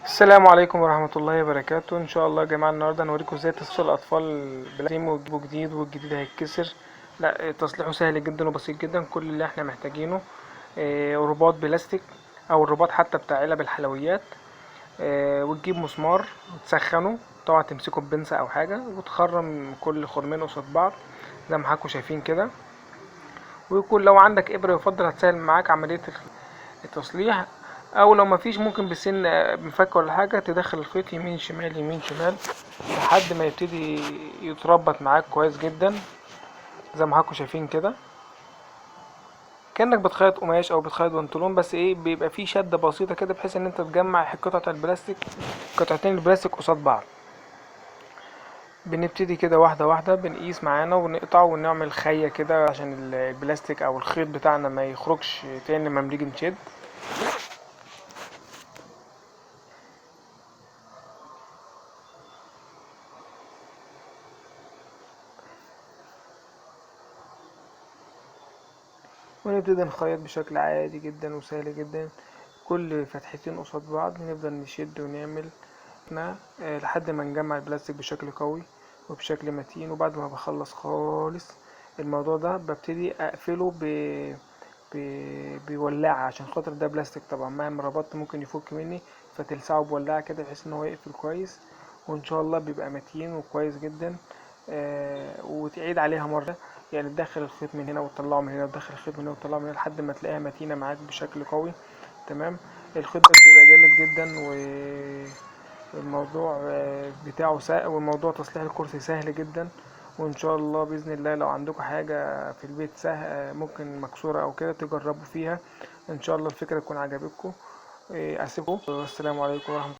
السلام عليكم ورحمة الله وبركاته. ان شاء الله يا جماعة النهاردة هنوريكم ازاي تصلحوا الاطفال بلاتيم وتجيبوا جديد والجديد هيتكسر. لا، تصليحه سهل جدا وبسيط جدا. كل اللي احنا محتاجينه رباط بلاستيك او الرباط حتى بتاع علب الحلويات. وتجيب مسمار وتسخنه، طبعا تمسكه ببنسة او حاجة وتخرم كل خرمين قصاد بعض زي ما حضراتكم شايفين كده. ويكون لو عندك ابرة يفضل، هتسهل معاك عملية التصليح. او لو مفيش ممكن بسن مفك ولا حاجة تدخل الخيط يمين شمال يمين شمال لحد ما يبتدي يتربط معاك كويس جدا زي ما حضراتكم شايفين كده. كأنك بتخيط قماش او بتخيط بنطلون، بس ايه بيبقى فيه شدة بسيطة كده بحيث ان انت تجمع قطعة البلاستيك، قطعتين البلاستيك قصاد بعض. بنبتدي كده واحدة واحدة، بنقيس معانا ونقطع ونعمل خية كده عشان البلاستيك او الخيط بتاعنا ما يخرجش تاني لما بنيجي نشد. ونبتدي نخيط بشكل عادي جدا وسهل جدا، كل فتحتين قصاد بعض نفضل نشد ونعمل لحد ما نجمع البلاستيك بشكل قوي وبشكل متين. وبعد ما بخلص خالص الموضوع ده ببتدي اقفله ب... بولاعة، عشان خاطر ده بلاستيك طبعا مهما ربطت ممكن يفك مني، فتلسعه بولاعة كده بحيث ان هو يقفل كويس. وان شاء الله بيبقى متين وكويس جدا. وتعيد عليها مرة، يعني تدخل الخيط من هنا وتطلعه من هنا وتدخل الخيط من هنا وتطلعه من هنا لحد ما تلاقيها متينة معاك بشكل قوي. تمام. الخيط ده بيبقى جامد جدا، والموضوع بتاعه سهل، والموضوع تصليح الكرسي سهل جدا. وان شاء الله باذن الله لو عندكم حاجه في البيت سهل ممكن مكسوره او كده تجربوا فيها. ان شاء الله الفكره تكون عجبتكم. اسيبكم والسلام عليكم ورحمه